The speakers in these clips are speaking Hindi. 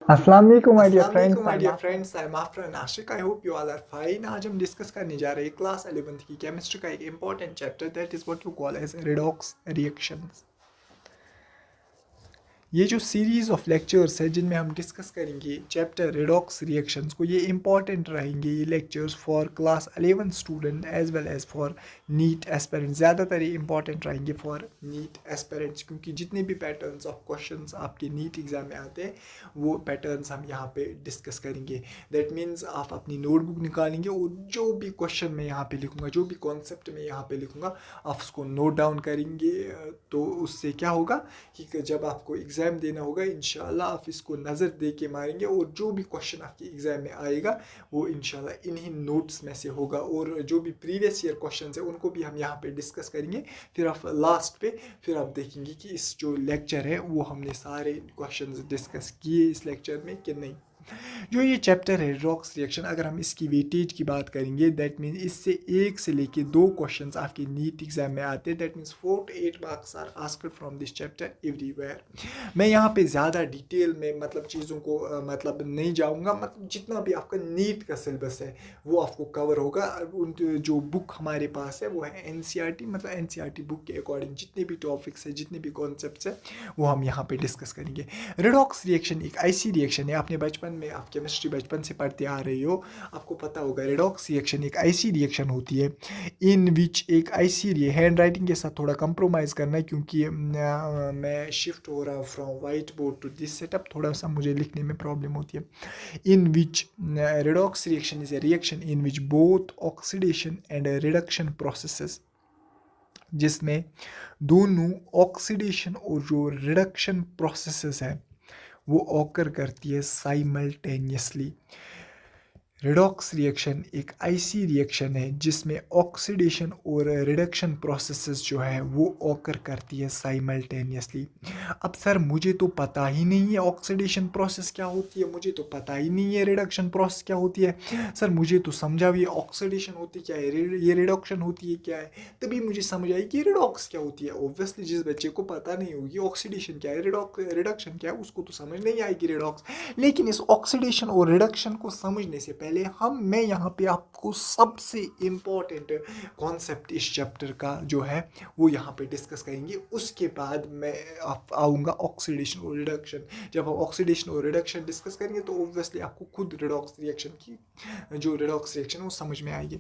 अस्सलाम वालेकुम माय डियर अस्सलाम फ्रेंड्स। वालेकुम my dear friends, I am after Nashik. I hope you all are fine. आज हम डिस्कस करने जा रहे हैं क्लास 11th की केमिस्ट्री का एक important chapter, that is what you call as redox reactions. ये जो सीरीज़ ऑफ लेक्चर्स है जिनमें हम डिस्कस करेंगे चैप्टर रेडॉक्स रिएक्शंस को, ये इंपॉर्टेंट रहेंगे ये lectures for class 11 student as well as for NEET aspirants. ज़्यादातर ये इंपॉर्टेंट रहेंगे फॉर नीट एस्पिरेंट्स, क्योंकि जितने भी पैटर्न्स ऑफ क्वेश्चंस आपके नीट एग्जाम में आते हैं वो पैटर्न्स हम यहाँ पे डिस्कस करेंगे। दैट मीन्स आप अपनी नोटबुक निकालेंगे और जो भी क्वेश्चन मैं यहाँ पे लिखूँगा, जो भी कॉन्सेप्ट मैं यहाँ पे लिखूँगा, आप उसको नोट डाउन करेंगे। तो उससे क्या होगा कि जब आपको एग्ज़ाम देना होगा इंशाल्लाह आप इसको नज़र दे के मारेंगे और जो भी क्वेश्चन आपके एग्ज़ाम में आएगा वो इंशाल्लाह इन्हीं नोट्स में से होगा। और जो भी प्रीवियस ईयर क्वेश्चन है उनको भी हम यहाँ पे डिस्कस करेंगे। फिर आप लास्ट पे फिर आप देखेंगे कि इस जो लेक्चर है वो हमने सारे क्वेश्चन डिस्कस किए इस लेक्चर में कि नहीं। जो ये चैप्टर है रेडॉक्स रिएक्शन, अगर हम इसकी वेटेज की बात करेंगे, दैट मीन्स इससे 1 से लेके 2 क्वेश्चंस आपके नीट एग्जाम में आते हैं। That means 4 to 8 marks are asked from this chapter everywhere. मैं यहाँ पे ज़्यादा डिटेल में मतलब चीज़ों को मतलब नहीं जाऊँगा। मतलब जितना भी आपका नीट का सिलेबस है वो आपको कवर होगा। उन जो बुक हमारे पास है वो है NCERT, मतलब NCERT बुक के अकॉर्डिंग जितने भी टॉपिक्स है, जितने भी कॉन्सेप्ट्स है वो हम यहाँ पे डिस्कस करेंगे। रेडॉक्स रिएक्शन एक ऐसी रिएक्शन है, आपने बचपन में आप केमिस्ट्री बचपन से पढ़ते आ रहे हो, आपको पता होगा रेडॉक्स रिएक्शन एक ऐसी रिएक्शन होती है इन विच एक ऐसी हैंड राइटिंग के साथ थोड़ा कंप्रोमाइज़ करना है, क्योंकि मैं शिफ्ट हो रहा हूँ from whiteboard to this setup, थोड़ा सा मुझे लिखने में प्रॉब्लम होती है। In which redox reaction is a reaction in which both oxidation and reduction processes, जिसमें दोनों ऑक्सीडेशन और जो रिडक्शन प्रोसेसेस है वो ऑकर करती है साइमल्टेनियसली। रेडॉक्स रिएक्शन एक ऐसी रिएक्शन है जिसमें ऑक्सीडेशन और रिडक्शन प्रोसेसेस जो है वो ऑकर करती है साइमल्टेनियसली। अब सर मुझे तो पता ही नहीं है ऑक्सीडेशन प्रोसेस क्या होती है, मुझे तो पता ही नहीं है रिडक्शन प्रोसेस क्या होती है, सर मुझे तो समझाइए ऑक्सीडेशन होती क्या है, ये रिडक्शन होती है क्या है, तभी मुझे समझ आई कि रिडॉक्स क्या होती है। ऑब्वियसली जिस बच्चे को पता नहीं होगी ऑक्सीडेशन क्या है, रिडक्शन क्या है, उसको तो समझ नहीं आएगी रिडॉक्स। लेकिन इस ऑक्सीडेशन और रिडक्शन को समझने से पहले मैं यहाँ पे आपको सबसे इम्पोर्टेंट कॉन्सेप्ट इस चैप्टर का जो है वो यहाँ पे डिस्कस करेंगे। उसके बाद मैं आप आऊँगा ऑक्सीडेशन और रिडक्शन। जब हम ऑक्सीडेशन और रिडक्शन डिस्कस करेंगे तो ऑब्वियसली आपको खुद रिडॉक्स रिएक्शन की जो रिडॉक्स रिएक्शन वो समझ में आएगी।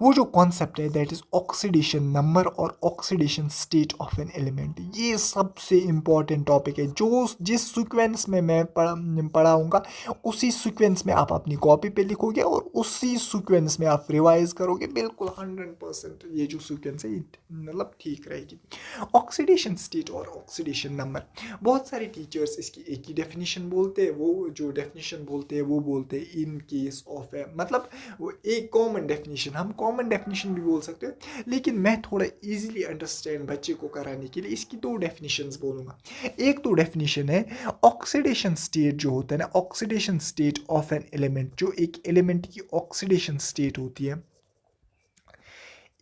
वो जो कॉन्सेप्ट है दैट इज ऑक्सीडेशन नंबर और oxidation state of an element, ये सबसे इम्पॉर्टेंट टॉपिक है। जो जिस सीक्वेंस में मैं पढ़ाऊँगा उसी सीक्वेंस में आप अपनी कॉपी पे लिखोगे और उसी सीक्वेंस में आप रिवाइज करोगे। बिल्कुल 100% ये जो सीक्वेंस है मतलब ठीक रहेगी। ऑक्सीडेशन स्टेट और ऑक्सीडेशन नंबर, बहुत सारे टीचर्स इसकी एक ही डेफिनेशन बोलते हैं। वो जो डेफिनेशन बोलते हैं वो बोलते हैं इन केस ऑफ ए, मतलब वो एक कॉमन डेफिनेशन, हम कॉमन डेफिनेशन भी बोल सकते हैं, लेकिन मैं थोड़ा इजीली अंडरस्टैंड बच्चे को कराने के लिए इसकी 2 डेफिनेशंस बोलूँगा। एक तो डेफिनेशन है ऑक्सीडेशन स्टेट जो होता है ना, oxidation state of an element, जो एक एलिमेंट की ऑक्सीडेशन स्टेट होती है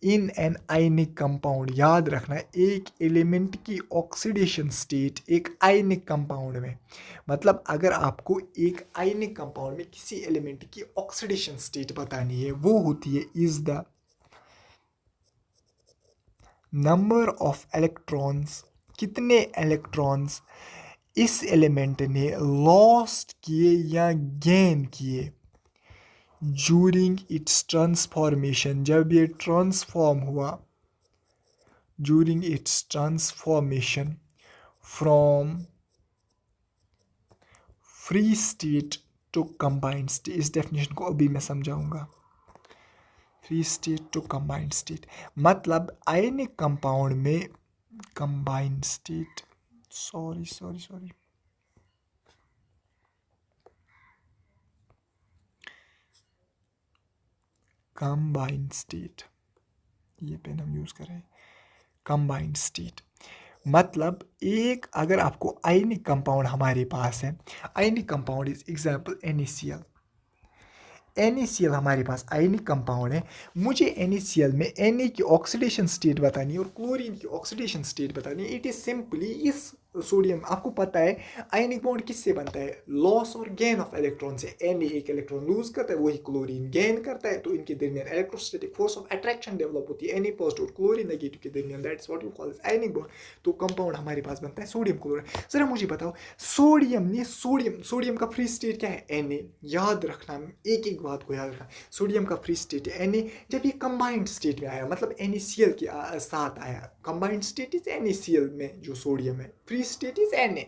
इन एन आयनिक कंपाउंड। याद रखना एक एलिमेंट की ऑक्सीडेशन स्टेट एक आयनिक कंपाउंड में, मतलब अगर आपको एक आयनिक कंपाउंड में किसी एलिमेंट की ऑक्सीडेशन स्टेट बतानी है वो होती है is the number of electrons, कितने इलेक्ट्रॉन्स इस एलिमेंट ने लॉस्ट किए या गेन किए ड्यूरिंग इट्स ट्रांसफॉर्मेशन, जब ये ट्रांसफॉर्म हुआ, during its transformation from free state to combined state. इस डेफिनेशन को अभी मैं समझाऊंगा। Free state to combined state मतलब आयनिक कंपाउंड में combined state, sorry combined state, ये पेन हम यूज कर रहे हैं। कंबाइंड स्टेट मतलब एक अगर आपको आयनिक कंपाउंड हमारे पास है, ionic compound is example NaCl। NaCl हमारे पास आयनिक कंपाउंड है, मुझे NaCl में Na की ऑक्सीडेशन स्टेट बतानी है और क्लोरीन की ऑक्सीडेशन स्टेट बतानी है। इट इज सिंपली इस सोडियम आपको पता है आयनिक बॉन्ड किससे बनता है, लॉस और गेन ऑफ इलेक्ट्रॉन से। Na एक इलेक्ट्रॉन लूज करता है, वही क्लोरीन गेन करता है, तो इनके दरमियान electrostatic force of attraction develop होती है Na पॉजिटिव और क्लोरीन नेगेटिव के दरमियान, that's what you call ionic bond. तो कंपाउंड हमारे पास बनता है सोडियम क्लोराइड। जरा मुझे बताओ सोडियम का फ्री स्टेट क्या है, Na। याद रखना, एक एक बात को याद रखना, सोडियम का फ्री स्टेट है Na। जब ये कंबाइंड स्टेट में आया, मतलब NaCl के साथ आया, कंबाइंड स्टेट इज NaCl में जो सोडियम है, फ्री स्टेट इज Na।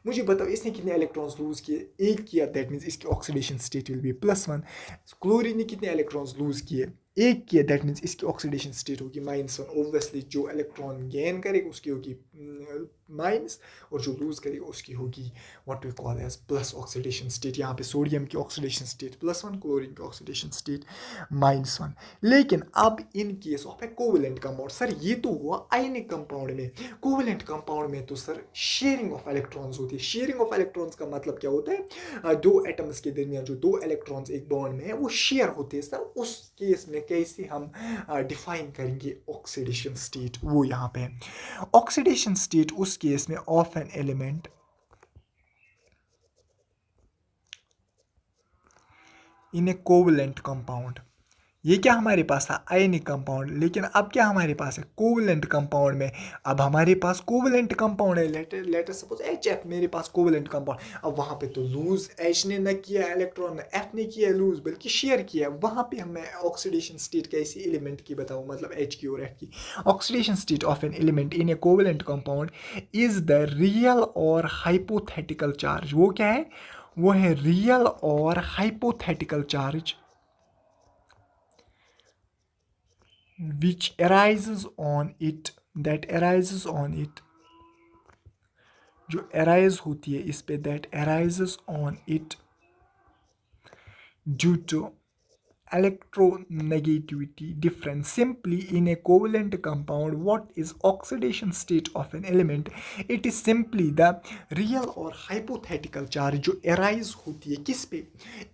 मुझे बताओ इसने कितने इलेक्ट्रॉन्स लूज किए, एक किया, दैट मीन्स इसकी oxidation state will be +1। Chlorine ने कितने इलेक्ट्रॉन्स लूज किए, एक किया, दैट मीन्स इसकी ऑक्सीडेशन स्टेट होगी -1। ऑब्वियसली जो इलेक्ट्रॉन गेन करेगा उसकी होगी माइनस, और जो लूज करेगा उसकी होगी what we call as plus oxidation state. यहाँ पे सोडियम की ऑक्सीडेशन स्टेट +1, क्लोरीन की ऑक्सीडेशन स्टेट -1। लेकिन अब in case of a covalent compound, sir ये तो हुआ आयनिक कंपाउंड में। कोवेलेंट कंपाउंड में तो सर शेयरिंग ऑफ इलेक्ट्रॉन्स होती है। शेयरिंग ऑफ इलेक्ट्रॉन्स का मतलब क्या होता है, दो एटम्स के दरमियान जो दो इलेक्ट्रॉन्स एक बॉन्ड में है वो शेयर होते हैं। सर उस केस में कैसे हम डिफाइन करेंगे ऑक्सीडेशन स्टेट, वो यहाँ पे है। ऑक्सीडेशन स्टेट उस केस में of an element in A covalent compound, ये क्या हमारे पास था आयनिक कंपाउंड, लेकिन अब क्या हमारे पास है कोवेलेंट कंपाउंड में। अब हमारे पास कोवेलेंट कंपाउंड है, लेटर सपोज HF, मेरे पास कोवेलेंट कंपाउंड। अब वहाँ पे तो लूज H ने न किया इलेक्ट्रॉन, न F ने किया लूज, बल्कि शेयर किया। वहाँ पे हमें ऑक्सीडेशन स्टेट कैसी एलिमेंट की बताऊँ, मतलब H की और F की। Oxidation state of an element in A covalent compound is the real और हाइपोथेटिकल चार्ज। वो क्या है, वो है रियल और hypothetical charge which arises on it, that arises on it, जो arise होती है इस पे, that arises on it due to electronegativity difference. Simply in a covalent compound, what is oxidation state of an element? It is simply the real or hypothetical charge जो arise होती है किस पे,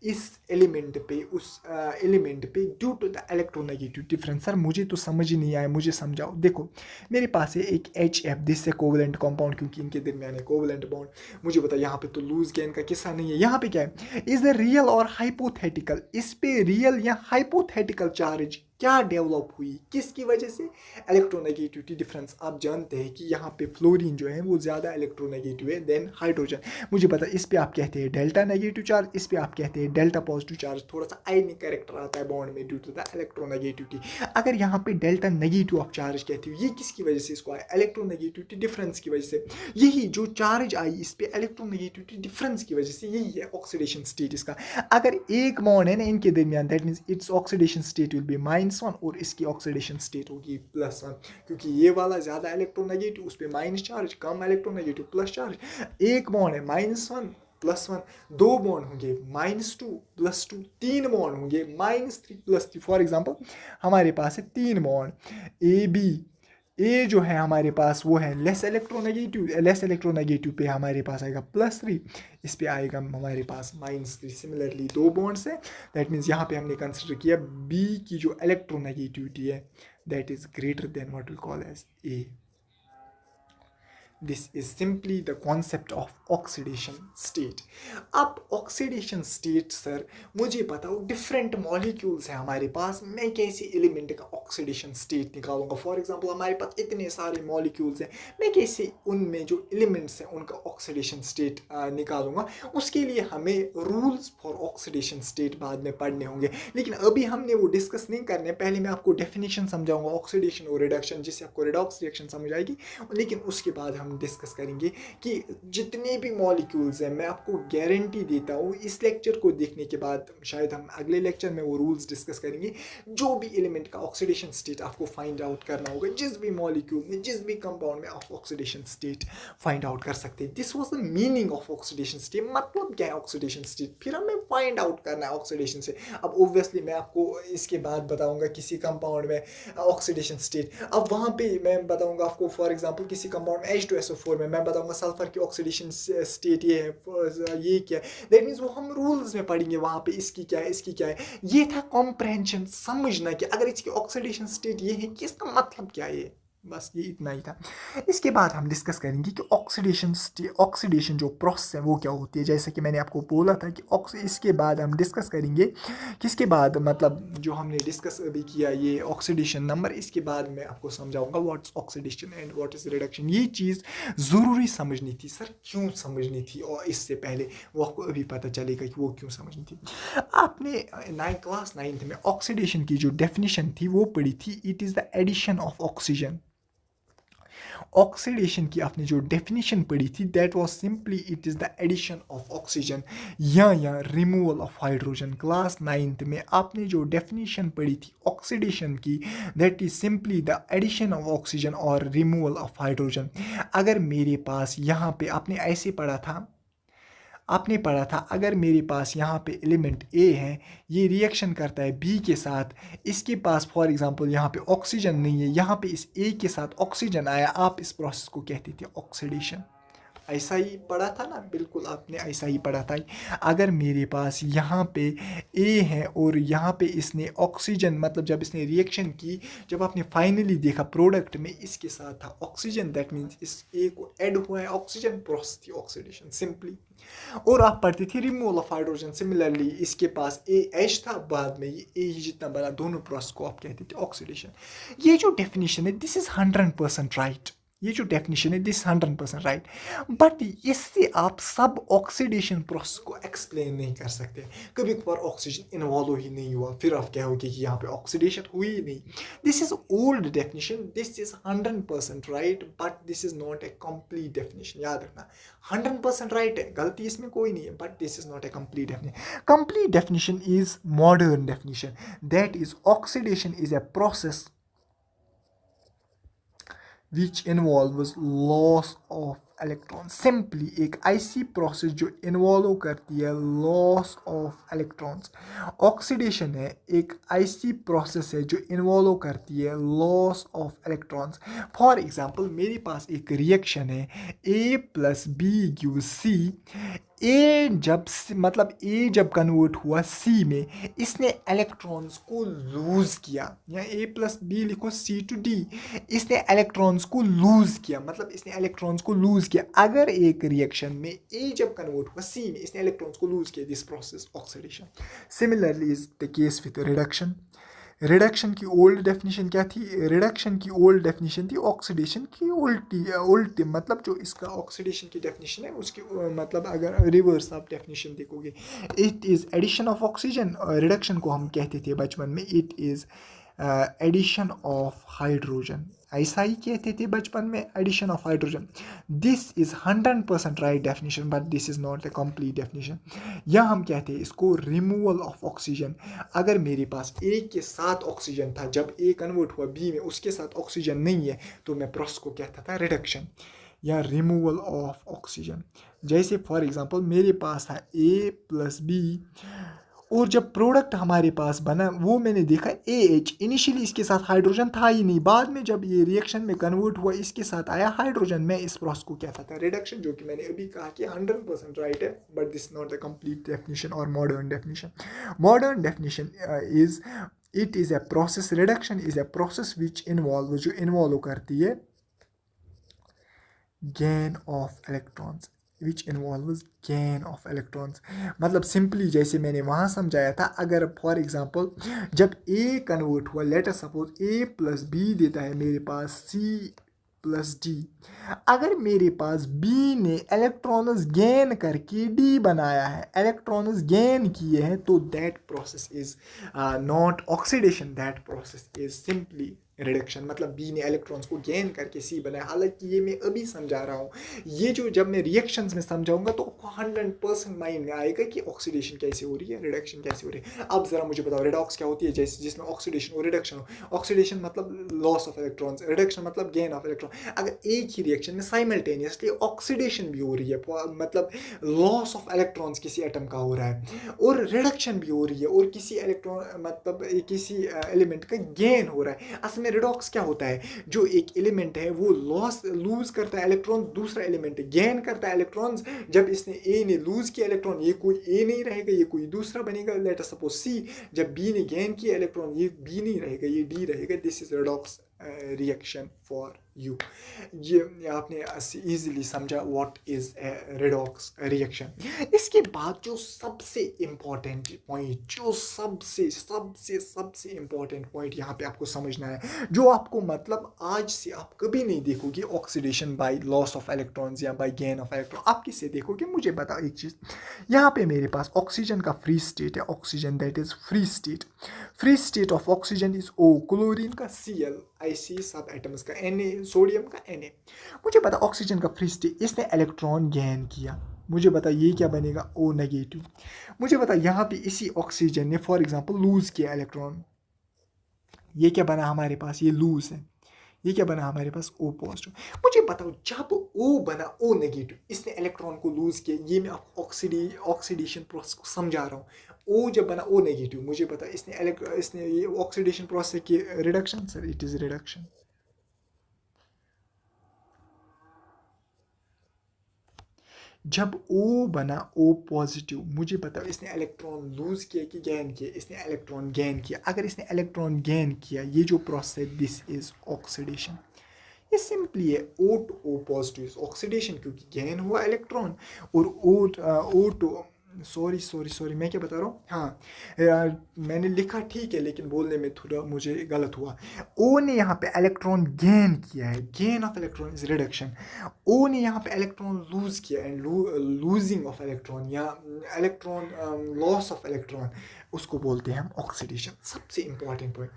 इस एलिमेंट पे, उस एलिमेंट पे, due to the electronegative difference. Sir मुझे तो समझ ही नहीं आया, मुझे समझाओ। देखो मेरे पास है एक HF, दिस है कोवेलेंट कंपाउंड, क्योंकि इनके दरमियान है कोवेलेंट बॉन्ड। मुझे बताओ यहाँ पे तो लूज गेन का किस्सा नहीं है, यहाँ पे क्या है, इज द रियल और हाइपोथेटिकल, इस पे रियल या हाइपोथेटिकल चार्ज क्या डेवलप हुई, किसकी वजह से, इलेक्ट्रोनेगेटिविटी डिफरेंस। आप जानते हैं कि यहाँ पे फ्लोरीन जो है वो ज़्यादा इलेक्ट्रोनेगेटिव है देन हाइड्रोजन। मुझे पता इस पे आप कहते हैं डेल्टा नेगेटिव चार्ज, इस पे आप कहते हैं डेल्टा पॉजिटिव चार्ज। थोड़ा सा आयनिक कैरेक्टर आता है बॉन्ड में ड्यू टू द इलेक्ट्रोनेगेटिविटी। अगर यहाँ पे डेल्टा नेगेटिव आप चार्ज कहते हो, ये किसकी वजह से इसको आया, इलेक्ट्रोनेगेटिविटी डिफरेंस की वजह से। यही जो चार्ज आई इस पे इलेक्ट्रोनेगेटिविटी डिफरेंस की वजह से, यही है ऑक्सीडेशन स्टेट इसका। अगर एक बॉन्ड है ना इनके दरमियान, that means its oxidation state will be -1 और इसकी ऑक्सीडेशन स्टेट होगी +1, क्योंकि ये वाला ज़्यादा इलेक्ट्रोनेगेटिव, उस पर माइनस चार्ज, कम इलेक्ट्रोनेगेटिव प्लस चार्ज। एक बॉन्ड है -1 +1, दो बॉन्ड होंगे -2 +2, तीन बॉन्ड होंगे -3 +3। फॉर एग्जांपल हमारे पास है 3 बॉन्ड AB, ए जो है हमारे पास वो है लेस इलेक्ट्रोनेगेटिव पे हमारे पास आएगा +3, इस पे आएगा हमारे पास -3। सिमिलरली दो बॉन्ड्स है, दैट मीन्स यहाँ पे हमने कंसिडर किया बी की जो इलेक्ट्रोनेगेटिविटी है that is greater than what we call as A. This is simply the concept of oxidation state. अब ऑक्सीडेशन स्टेट सर मुझे बताओ, डिफरेंट मॉलिक्यूल्स हैं हमारे पास, मैं कैसे एलिमेंट का ऑक्सीडेशन स्टेट निकालूंगा। फॉर एग्जांपल हमारे पास इतने सारे मॉलिक्यूल्स हैं, मैं कैसे उनमें जो एलिमेंट्स हैं उनका ऑक्सीडेशन स्टेट निकालूंगा। उसके लिए हमें रूल्स फॉर ऑक्सीडेशन स्टेट बाद में पढ़ने होंगे, लेकिन अभी हमने वो डिस्कस नहीं करने। पहले मैं आपको डेफिनेशन समझाऊंगा ऑक्सीडेशन और रिडक्शन, जिससे आपको रिडॉक्स रिएक्शन समझ आएगी, लेकिन उसके बाद हम डिस्कस करेंगे कि जितने भी मॉलिक्यूल्स हैं, मैं आपको गारंटी देता हूँ इस लेक्चर को देखने के बाद शायद हम अगले लेक्चर में वो रूल्स डिस्कस करेंगे। जो भी एलिमेंट का ऑक्सीडेशन स्टेट आपको फाइंड आउट करना होगा, जिस भी मॉलिक्यूल में, जिस भी कंपाउंड में आप ऑक्सीडेशन स्टेट फाइंड आउट कर सकते हैं। This was the meaning of oxidation state, मतलब क्या है ऑक्सीडेशन स्टेट, फिर हमें फाइंड आउट करना है ऑक्सीडेशन से। अब ऑब्वियसली मैं आपको इसके बाद बताऊंगा किसी कंपाउंड में ऑक्सीडेशन स्टेट, अब वहाँ पे मैं बताऊंगा आपको फॉर एग्जांपल किसी कंपाउंड में H2SO4 में मैं बताऊंगा सल्फर की ऑक्सीडेशन स्टेट ये है, ये क्या है। दैट मीन्स वो हम रूल्स में पढ़ेंगे वहाँ पे इसकी क्या है, इसकी क्या है। ये था कॉम्प्रहेंशन, समझना कि अगर इसकी ऑक्सीडेशन स्टेट ये है कि इसका मतलब क्या है। बस ये इतना ही था। इसके बाद हम डिस्कस करेंगे कि ऑक्सीडेशन जो प्रोसेस है वो क्या होती है। जैसे कि मैंने आपको बोला था कि इसके बाद हम डिस्कस करेंगे किसके बाद, मतलब जो हमने डिस्कस अभी किया ये ऑक्सीडेशन नंबर, इसके बाद मैं आपको समझाऊंगा what's oxidation and what is reduction. ये चीज़ ज़रूरी समझनी थी सर, क्यों समझनी थी, और इससे पहले वो आपको अभी पता चलेगा कि वो क्यों समझनी थी। आपने क्लास 9th में ऑक्सीडेशन की जो डेफिनेशन थी वो पढ़ी थी, it is the addition of oxygen. Oxidation की आपने जो डेफिनेशन पढ़ी थी that was simply it is the addition of oxygen या removal of hydrogen. Class 9th में आपने जो डेफिनेशन पढ़ी थी ऑक्सीडेशन की that is simply the addition of oxygen और रिमूवल ऑफ हाइड्रोजन। अगर मेरे पास यहाँ पे आपने पढ़ा था अगर मेरे पास यहाँ पे एलिमेंट ए है, ये रिएक्शन करता है बी के साथ, इसके पास फॉर एग्जांपल यहाँ पे ऑक्सीजन नहीं है, यहाँ पे इस ए के साथ ऑक्सीजन आया, आप इस प्रोसेस को कहते थे ऑक्सीडेशन। ऐसा ही पढ़ा था ना, बिल्कुल आपने ऐसा ही पढ़ा था। अगर मेरे पास यहाँ पे ए है और यहाँ पे इसने ऑक्सीजन, मतलब जब इसने रिएक्शन की, जब आपने फाइनली देखा प्रोडक्ट में इसके साथ था ऑक्सीजन, दैट मीन्स इस ए को ऐड हुआ है ऑक्सीजन, प्रोसेस थी ऑक्सीडेशन सिंपली। और आप पढ़ती थी रिमूवल ऑफ हाइड्रोजन, सिमिलरली इसके पास ए एच था, बाद में ये ए ही जितना बना, दोनों प्रोसेस को आप कहते थे ऑक्सीडेशन। ये जो डेफिनेशन है दिस इज 100% राइट, ये जो डेफिनेशन है दिस 100% राइट, बट इससे आप सब ऑक्सीडेशन प्रोसेस को एक्सप्लेन नहीं कर सकते। कभी कभार ऑक्सीजन इन्वॉल्व ही नहीं हुआ, फिर आप कहोगे कि यहाँ पे ऑक्सीडेशन हुई ही नहीं। This is old definition, this is 100% right, but this is not a complete definition. याद रखना 100% राइट है, गलती इसमें कोई नहीं है, but this is not a complete definition. Complete definition is modern definition, that is oxidation is a process which involves loss of electron. Simply एक ऐसी प्रोसेस जो इन्वॉल्व करती है लॉस ऑफ इलेक्ट्रॉन्स। ऑक्सीडेशन है एक ऐसी प्रोसेस है जो इन्वॉल्व करती है loss of electrons. For example मेरे पास एक रिएक्शन है ए प्लस बी गिव सी। ए जब कन्वर्ट हुआ सी में, इसने इलेक्ट्रॉन्स को लूज किया, या ए प्लस बी लिखो सी टू डी, इसने इलेक्ट्रॉन्स को लूज किया, मतलब इसने इलेक्ट्रॉन्स को लूज किया। अगर एक रिएक्शन में ए जब कन्वर्ट हुआ सी में, इसने इलेक्ट्रॉन्स को लूज किया, this process oxidation. Similarly is the case with reduction. Reduction की ओल्ड डेफिनेशन क्या थी? रिडक्शन की ओल्ड डेफिनेशन थी ऑक्सीडेशन की उल्टी, मतलब जो इसका ऑक्सीडेशन की डेफिनेशन है उसकी मतलब अगर रिवर्स आप डेफिनेशन देखोगे, it is addition of oxygen. Reduction को हम कहते थे बचपन में it is addition of hydrogen, ऐसा ही कहते थे बचपन में, addition of hydrogen. This is 100% right definition, but this is not a complete definition. या हम कहते हैं इसको रिमूवल ऑफ ऑक्सीजन। अगर मेरे पास ए के साथ ऑक्सीजन था, जब ए कन्वर्ट हुआ बी में, उसके साथ ऑक्सीजन नहीं है, तो मैं प्रोसेस को कहता था रिडक्शन या रिमूवल ऑफ ऑक्सीजन। जैसे फॉर एग्जांपल मेरे पास था ए प्लस बी, और जब प्रोडक्ट हमारे पास बना वो मैंने देखा ए एच, इनिशियली इसके साथ हाइड्रोजन था ही नहीं, बाद में जब ये रिएक्शन में कन्वर्ट हुआ इसके साथ आया हाइड्रोजन। मैं इस प्रोसेस को कहता था रिडक्शन, जो कि मैंने अभी कहा कि 100% राइट है, but this not the complete definition और modern definition. Modern definition is it is a process, reduction is a process which involve, जो इन्वॉल्व करती है gain of electrons, which involves gain of electrons. मतलब सिंपली जैसे मैंने वहाँ समझाया था, अगर फॉर एग्जांपल जब ए कन्वर्ट हुआ, let us suppose A plus B देता है मेरे पास सी प्लस डी, अगर मेरे पास बी ने इलेक्ट्रॉन्स गेन करके डी बनाया है, इलेक्ट्रॉन्स गेन किए हैं, तो that process is not oxidation, that process is simply reduction. मतलब बी ने इलेक्ट्रॉन्स को गेन करके सी बनाया। हालांकि ये मैं अभी समझा रहा हूँ, ये जो जब मैं रिएक्शंस में समझाऊंगा तो आपको 100% माइंड में आएगा कि ऑक्सीडेशन कैसे हो रही है, रिडक्शन कैसे हो रही है। अब जरा मुझे बताओ रिडॉक्स क्या होती है, जैसे जिसमें ऑक्सीडेशन और रिडक्शन हो। ऑक्सीडेशन मतलब लॉस ऑफ इलेक्ट्रॉन्स, रिडक्शन मतलब गेन ऑफ इलेक्ट्रॉन। अगर एक ही रिएक्शन में साइमल्टेनियसली ऑक्सीडेशन भी हो रही है, मतलब लॉस ऑफ इलेक्ट्रॉन्स किसी एटम का हो रहा है, और रिडक्शन भी हो रही है, और किसी इलेक्ट्रॉन मतलब किसी एलिमेंट का गेन हो रहा है। असल रिडॉक्स क्या होता है, जो एक एलिमेंट है वो लूज करता है इलेक्ट्रॉन, दूसरा एलिमेंट गेन करता है इलेक्ट्रॉन्स। जब इसने ए ने लूज किया इलेक्ट्रॉन, ये कोई ए नहीं रहेगा, ये कोई दूसरा बनेगा, लेट अस सपोज सी। जब बी ने गेन किया इलेक्ट्रॉन, ये बी नहीं रहेगा, ये डी रहेगा। This is redox reaction for you. ये आपने इजीली समझा what is A redox reaction. इसके बाद जो सबसे इम्पोर्टेंट पॉइंट, जो सबसे सबसे सबसे इम्पोर्टेंट पॉइंट यहाँ पे आपको समझना है, जो आपको मतलब आज से आप कभी नहीं देखोगे oxidation by loss of electrons या बाय गेन ऑफ इलेक्ट्रॉन। आप किससे देखोगे? मुझे बताओ एक चीज़, यहाँ पे मेरे पास ऑक्सीजन का फ्री स्टेट है, oxygen that is free state. Free state of oxygen is O, chlorine का Cl, IC सब एटम्स का Na, सोडियम का Na। मुझे पता ऑक्सीजन का फ्री स्टेट, इसने इलेक्ट्रॉन गेन किया, मुझे पता ये क्या बनेगा O नेगेटिव। मुझे पता यहाँ पे इसी ऑक्सीजन ने फॉर एग्जांपल लूज किया इलेक्ट्रॉन, ये क्या बना हमारे पास, ये लूज है, ये क्या बना हमारे पास O पॉजिटिव। मुझे बताओ जब O बना O नेगेटिव, इसने इलेक्ट्रॉन को लूज किया, ये मैं आपको ऑक्सीडेशन प्रोसेस को समझा रहा हूँ। O जब बना O नेगेटिव, मुझे पता इसने ये ऑक्सीडेशन प्रोसेस की reduction, sir it is reduction. जब O बना O पॉजिटिव, मुझे पता इसने इलेक्ट्रॉन लूज किया कि गेन किया, इसने इलेक्ट्रॉन गेन किया। अगर इसने इलेक्ट्रॉन गेन किया, ये जो प्रोसेस दिस इज ऑक्सीडेशन। ये सिंपली है O to O positive oxidation, क्योंकि गेन हुआ इलेक्ट्रॉन। और O टू सॉरी मैं क्या बता रहा हूँ, हाँ मैंने लिखा ठीक है लेकिन बोलने में थोड़ा मुझे गलत हुआ। O ने यहाँ पे इलेक्ट्रॉन गेन किया है, gain of electron is reduction. O ने यहाँ पे इलेक्ट्रॉन लूज किया एंड लूजिंग ऑफ इलेक्ट्रॉन या इलेक्ट्रॉन लॉस ऑफ इलेक्ट्रॉन, उसको बोलते हैं हम ऑक्सीडेशन। सबसे इंपॉर्टेंट पॉइंट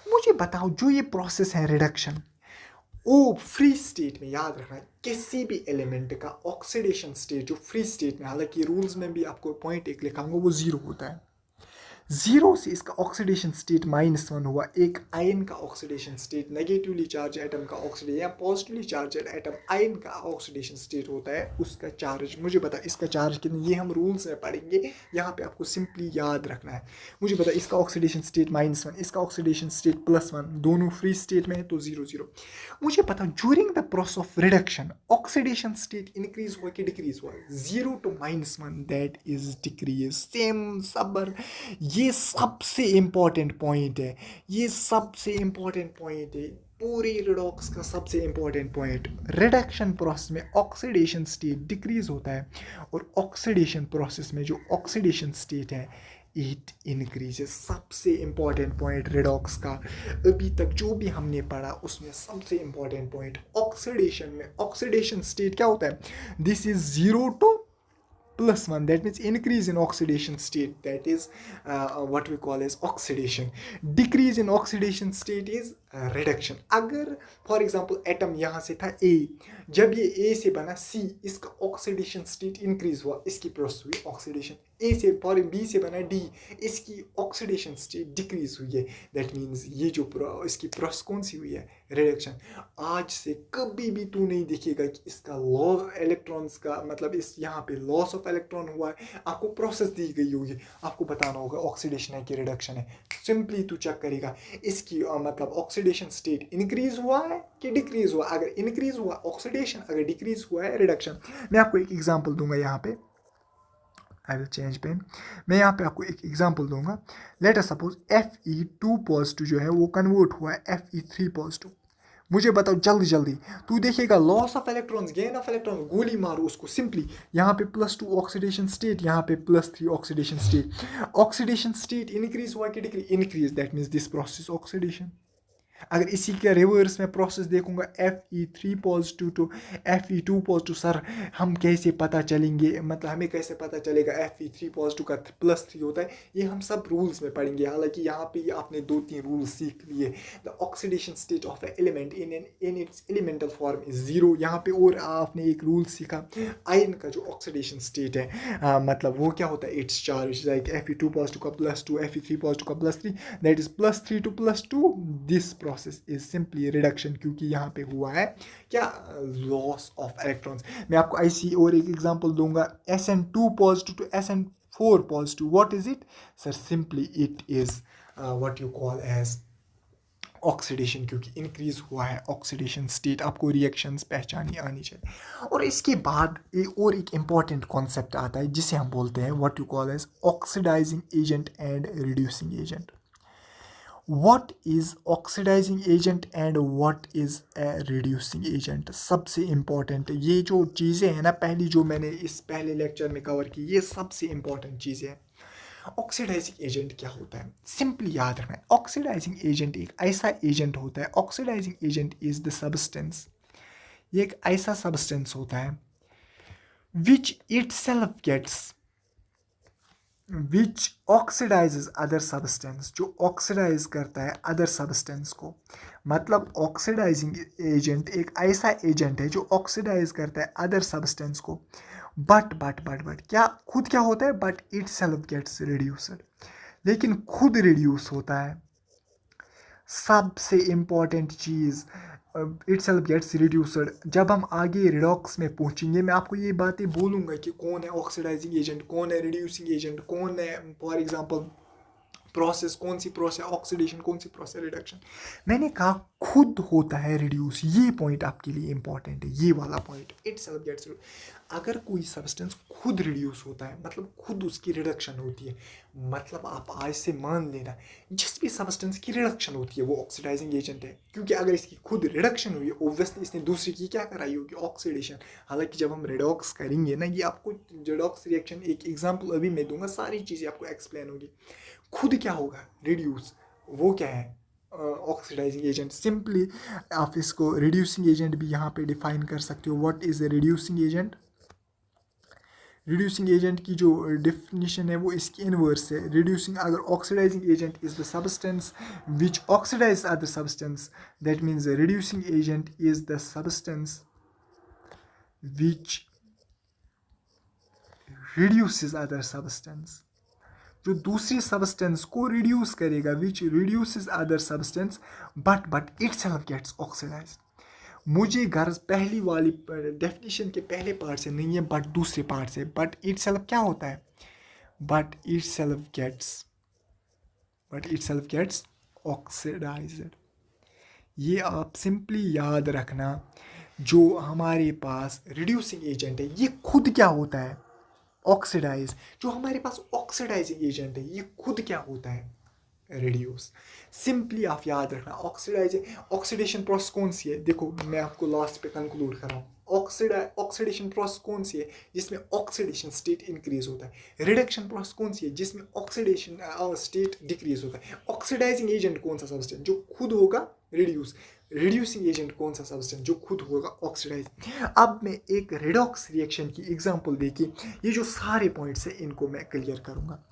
मुझे बताओ, जो ये प्रोसेस है रिडक्शन, ओ फ्री स्टेट में, याद रखना है किसी भी एलिमेंट का ऑक्सीडेशन स्टेट जो फ्री स्टेट में, हालांकि रूल्स में भी आपको पॉइंट एक लिखाऊंगा, वो 0 होता है। 0 से इसका ऑक्सीडेशन स्टेट -1 हुआ। एक आयन का oxidation state, negatively charge atom का ऑक्सीडेशन या पॉजिटिवली चार्ज एटम आयन का ऑक्सीडेशन स्टेट होता है, उसका चार्ज। मुझे पता इसका चार्ज कितना, ये हम रूल्स में पढ़ेंगे, यहाँ पे आपको सिंपली याद रखना है। मुझे पता इसका ऑक्सीडेशन स्टेट -1, इसका ऑक्सीडेशन स्टेट +1, दोनों फ्री स्टेट में है तो 0 0। मुझे पता during the process of reduction oxidation state increase हुआ कि डिक्रीज हुआ, 0 to -1 that is decrease. Same सबर, ये सबसे इंपॉर्टेंट पॉइंट है, ये सबसे इंपॉर्टेंट पॉइंट है पूरी रिडॉक्स का सबसे इंपॉर्टेंट पॉइंट। रिडक्शन प्रोसेस में ऑक्सीडेशन स्टेट डिक्रीज होता है और ऑक्सीडेशन प्रोसेस में जो ऑक्सीडेशन स्टेट है इट इंक्रीजेस। सबसे इंपॉर्टेंट पॉइंट रिडॉक्स का अभी तक जो भी हमने पढ़ा उसमें सबसे इंपॉर्टेंट पॉइंट ऑक्सीडेशन में, ऑक्सीडेशन स्टेट क्या होता है, this is 0 to +1, that means increase in oxidation state, that is what we call as oxidation. Decrease in oxidation state is reduction. अगर फॉर एग्जाम्पल एटम यहाँ से था A, जब ये A से बना C, इसका ऑक्सीडेशन स्टेट इंक्रीज हुआ, इसकी प्रोसेस हुई ऑक्सीडेशन। A से फॉर B से बना D, इसकी ऑक्सीडेशन स्टेट डिक्रीज हुई है, दैट मीन्स ये जो इसकी प्रोसेस कौन सी हुई है, रिडक्शन। आज से कभी भी तू नहीं दिखेगा कि इसका लॉस इलेक्ट्रॉन्स का मतलब इस यहाँ पे लॉस ऑफ इलेक्ट्रॉन हुआ है, आपको प्रोसेस दी गई होगी, आपको बताना होगा ऑक्सीडेशन है कि रिडक्शन है। सिंपली तू चेक करेगा इसकी मतलब ऑक्सीडेशन स्टेट इंक्रीज हुआ है कि डिक्रीज हुआ। अगर इंक्रीज हुआ ऑक्सीडेशन, अगर डिक्रीज हुआ है रिडक्शन। मैं आपको एक एग्जांपल दूंगा यहाँ पे, आई विल चेंज पेन। मैं यहाँ पे आपको एक एग्जांपल दूंगा। Late us suppose Fe2 positive जो है वो कन्वर्ट हुआ है Fe3 पॉजिटिव। मुझे बताओ जल्दी जल्दी, तू देखेगा loss of electrons, gain of electron, गोली मारो उसको सिंपली। यहाँ पे +2 ऑक्सीडेशन स्टेट, यहाँ पे +3 oxidation state. Oxidation state increase हुआ कि decrease, increase, that means this process oxidation. अगर इसी के रिवर्स में प्रोसेस देखूंगा Fe3 positive to Fe2 positive, sir हम कैसे पता चलेंगे, मतलब हमें कैसे पता चलेगा Fe3 पॉजिटिव का +3 होता है, ये हम सब रूल्स में पढ़ेंगे। हालांकि यहाँ पे आपने 2-3 रूल्स सीख लिए। The oxidation state of A element in its elemental form is 0। यहाँ पे और आपने एक रूल सीखा, आयन का जो ऑक्सीडेशन स्टेट है मतलब वो क्या होता है, it's charge, like Fe2 positive का +2, Fe3 पॉजिटिव का +3, that is +3 to +2, this process is simply reduction, क्योंकि यहाँ पे हुआ है क्या, लॉस ऑफ इलेक्ट्रॉन्स। मैं आपको ऐसी और एक एग्जांपल दूंगा, Sn2 positive to Sn4 positive, what is it sir, simply it is what you call as oxidation, क्योंकि इंक्रीज हुआ है ऑक्सीडेशन स्टेट। आपको रिएक्शंस पहचानी आनी चाहिए। और इसके बाद एक इंपॉर्टेंट कॉन्सेप्ट आता है जिसे हम बोलते हैं what you call as oxidising agent and reducing agent. What is oxidising agent and what is a reducing agent. सबसे इम्पॉर्टेंट ये जो चीज़ें हैं ना, पहली जो मैंने इस पहले लेक्चर में कवर की, ये सबसे इम्पॉर्टेंट चीज़ें हैं। ऑक्सीडाइजिंग एजेंट क्या होता है, सिंपली याद रखना है। ऑक्सीडाइजिंग एजेंट एक ऐसा एजेंट होता है, oxidising agent is the substance, ये एक ऐसा सब्सटेंस होता है which itself gets, which oxidises other substance, जो ऑक्सीडाइज करता है अदर सब्सटेंस को। मतलब ऑक्सीडाइजिंग एजेंट एक ऐसा एजेंट है जो ऑक्सीडाइज करता है अदर सब्सटेंस को, बट क्या खुद क्या होता है, but itself gets reduced, लेकिन खुद रिड्यूस होता है। सबसे इम्पॉर्टेंट चीज़, इट सेल्फ गेट्स रिड्यूस्ड। जब हम आगे रिडॉक्स में पहुंचेंगे मैं आपको ये बातें बोलूँगा कि कौन है ऑक्सीडाइजिंग एजेंट, कौन है रिड्यूसिंग एजेंट, कौन है फॉर एग्जांपल प्रोसेस, कौन सी प्रोसेस ऑक्सीडेशन, कौन सी प्रोसेस रिडक्शन। मैंने कहा खुद होता है रिड्यूस, ये पॉइंट आपके लिए इंपॉर्टेंट है, ये वाला पॉइंट, इट सेल्फ गेट्स। अगर कोई सब्सटेंस खुद रिड्यूस होता है मतलब खुद उसकी रिडक्शन होती है, मतलब आप आज से मान लेना जिस भी सब्सटेंस की रिडक्शन होती है वो ऑक्सीडाइजिंग एजेंट है, क्योंकि अगर इसकी खुद रिडक्शन हुई है ओब्वियसली इसने दूसरी की क्या कराई होगी, ऑक्सीडेशन। हालांकि जब हम रिडॉक्स करेंगे ना, ये आपको रिडॉक्स रिएक्शन एक एग्जाम्पल अभी मैं दूंगा, सारी चीज़ें आपको एक्सप्लेन होगी। खुद क्या होगा रिड्यूस, वो क्या है ऑक्सीडाइजिंग एजेंट। सिंपली आप इसको रिड्यूसिंग एजेंट भी यहाँ पे डिफाइन कर सकते हो। What is a reducing agent, reducing agent की जो डिफिनीशन है वो इसकी इनवर्स है। रिड्यूसिंग, अगर oxidizing agent is the substance which oxidize other substance, that means reducing agent is the substance which reduces other substance, जो दूसरी सब्सटेंस को रिड्यूस करेगा, which reduces other substance but itself gets oxidize. मुझे गर्ज पहली वाली डेफिनेशन के पहले पार्ट से नहीं है बट दूसरे पार्ट से, बट इट सेल्फ क्या होता है, but itself gets oxidised. ये आप सिंपली याद रखना, जो हमारे पास रिड्यूसिंग एजेंट है ये खुद क्या होता है, ऑक्सीडाइज। जो हमारे पास ऑक्सीडाइजिंग एजेंट है ये खुद क्या होता है, रिड्यूस। सिंपली आप याद रखना ऑक्सीडेशन प्रोसेस कौन सी है, देखो मैं आपको लास्ट पे कंक्लूड कर रहा हूँ। ऑक्सीडेशन प्रोसेस कौन सी है, जिसमें ऑक्सीडेशन स्टेट इंक्रीज होता है। रिडक्शन प्रोसेस कौन सी है, जिसमें ऑक्सीडेशन स्टेट डिक्रीज होता है। ऑक्सीडाइजिंग एजेंट कौन सा सब्सटेंस जो खुद होगा रिड्यूस, रिड्यूसिंग एजेंट कौन सा सब्सटेंस जो खुद होगा ऑक्सीडाइज। अब मैं एक रिडॉक्स रिएक्शन की एग्जांपल देखिए, ये जो सारे पॉइंट्स हैं इनको मैं क्लियर करूंगा।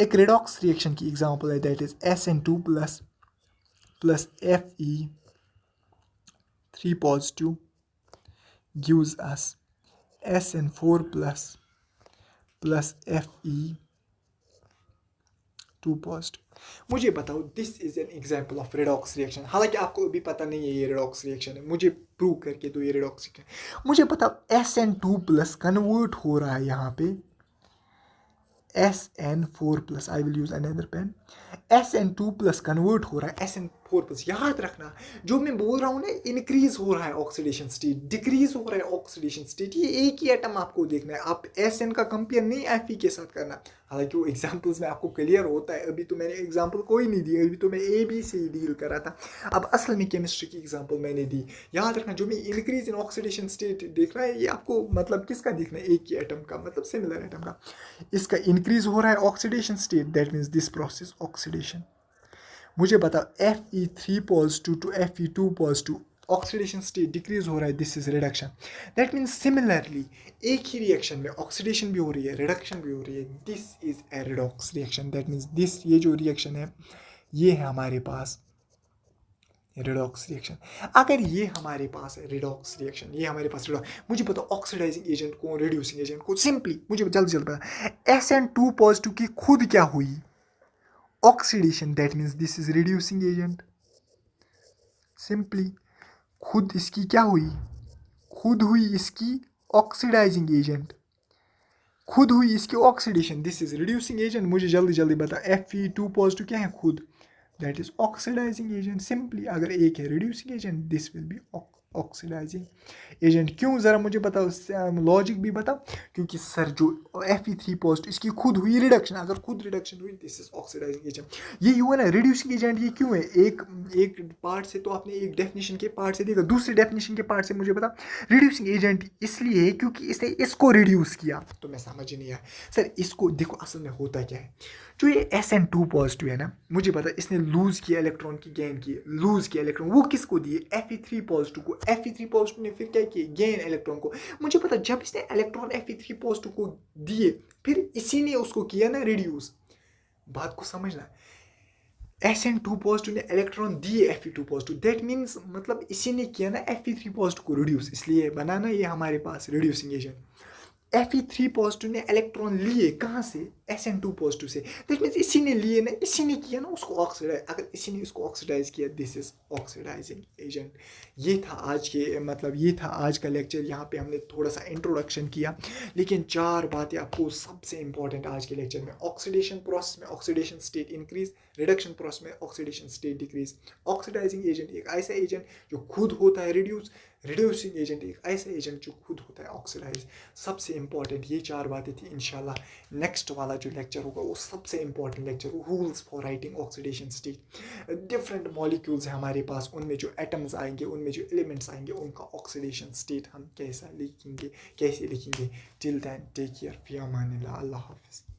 एक रिडॉक्स रिएक्शन की एग्जांपल है, that is SN2 plus Fe3 positive gives us SN4 plus Fe2 positive. मुझे बताओ this is an example of redox reaction. हालांकि आपको अभी पता नहीं है ये रिडॉक्स रिएक्शन है, मुझे प्रूव करके दो ये रिडॉक्स रिएक्शन। मुझे बताओ SN2 प्लस कन्वर्ट हो रहा है यहाँ पे SN4 plus, I will use another pen. SN2 plus convert हो रहा है SN4 प्लस। याद रखना जो मैं बोल रहा हूँ ना, इंक्रीज हो रहा है ऑक्सीडेशन स्टेट, डिक्रीज हो रहा है ऑक्सीडेशन स्टेट, ये एक ही एटम आपको देखना है। आप SN का कंपेयर नहीं Fe के साथ करना। हालांकि वो एग्जाम्पल्स में आपको क्लियर होता है, अभी तो मैंने एग्जाम्पल कोई नहीं दी, अभी तो मैं AB से ही डील कर रहा था। अब असल में केमिस्ट्री की एग्जाम्पल मैंने दी। याद रखना जो मैं इंक्रीज इन ऑक्सीडेशन स्टेट देख रहा है ये आपको मतलब किसका देखना है, एक ही एटम का, मतलब सिमिलर एटम का। इसका इंक्रीज हो रहा है oxidation state, that means this process oxidation. मुझे बताओ Fe3 positive to Fe2 positive, oxidation state decrease हो रहा है, this is reduction. That means similarly एक ही रिएक्शन में ऑक्सीडेशन भी हो रही है, रिडक्शन भी हो रही है, this is a redox reaction. That means this, ये जो रिएक्शन है ये है हमारे पास रिडॉक्स रिएक्शन। अगर ये हमारे पास है रिडॉक्स रिएक्शन, ये हमारे पास रिडॉक्स, मुझे बताओ ऑक्सीडाइजिंग एजेंट को, रिड्यूसिंग एजेंट को। सिंपली मुझे जल्दी पता, SN2 पॉजिटिव की खुद क्या हुई, oxidation, that means this is reducing agent. Simply खुद इसकी क्या हुई, खुद हुई इसकी ऑक्सीडाइजिंग एजेंट, खुद हुई इसकी oxidation, this is reducing agent. मुझे जल्दी बता Fe2 पॉजिटिव क्या है, खुद, that is oxidising agent. Simply अगर एक है reducing agent, this will be oxidising agent. क्यों, ज़रा मुझे बताओ, लॉजिक भी बताओ। क्योंकि सर जो Fe3 पॉजिटिव इसकी खुद हुई रिडक्शन, अगर खुद रिडक्शन हुई दिस इज ऑक्सीडाइजिंग एजेंट। ये हुआ ना रिड्यूसिंग एजेंट, ये क्यों है? एक पार्ट से तो आपने एक डेफिनेशन के पार्ट से देखा, दूसरे डेफिनेशन के पार्ट से मुझे बता। रिड्यूसिंग एजेंट इसलिए क्योंकि इसने इसको रिड्यूस किया। तो मैं समझ ही नहीं आया सर, इसको देखो असल में होता क्या है। जो ये SN2 पॉजिटिव है ना, मुझे पता इसने लूज किया इलेक्ट्रॉन की, गेन किए, लूज किया इलेक्ट्रॉन, वो किसको दिए? Fe3 पॉजिटिव को। Fe3 पॉजिटिव ने फिर क्या किया? गेन इलेक्ट्रॉन को। मुझे पता जब इसने इलेक्ट्रॉन Fe3 पॉजिटिव को दिए, फिर इसी ने उसको किया ना रिड्यूस। बात को समझना, SN2 पॉजिटिव ने इलेक्ट्रॉन दिए Fe2 पॉजिटिव, दैट मीन्स मतलब इसी ने किया ना Fe3 पॉजिटिव को रिड्यूस, इसलिए बना ना ये हमारे पास रिड्यूसिंग एजेंट। Fe3 पॉजिटिव ने इलेक्ट्रॉन लिए कहाँ से? SN2 पॉजिटिव से, दैट मीन्स इसी ने लिए ना, इसी ने किया ना उसको ऑक्सीडाइज। अगर इसी ने उसको ऑक्सीडाइज किया, दिस इज ऑक्सीडाइजिंग एजेंट। ये था आज के मतलब ये था आज का लेक्चर। यहाँ पे हमने थोड़ा सा इंट्रोडक्शन किया, लेकिन 4 बातें आपको सबसे इंपॉर्टेंट आज के लेक्चर में। ऑक्सीडेशन प्रोसेस में oxidation state increase, reduction process में oxidation state decrease. Oxidizing agent एक ऐसा एजेंट जो खुद होता है रिड्यूस, रिड्यूसिंग एजेंट एक ऐसा एजेंट जो खुद होता है ऑक्सीडाइज। सबसे इंपॉर्टेंट ये 4 बातें थी। इंशाल्लाह नेक्स्ट वाला जो लेक्चर होगा वो सबसे important lecture, rules for writing oxidation state. Different molecules हैं हमारे पास, उनमें जो एटम्स आएंगे, उनमें जो एलिमेंट्स आएंगे, उनका ऑक्सीडेशन स्टेट हम कैसे लिखेंगे। टिल देन टेक केयर, फी अमानिल्लाह, अल्लाह हाफिज़।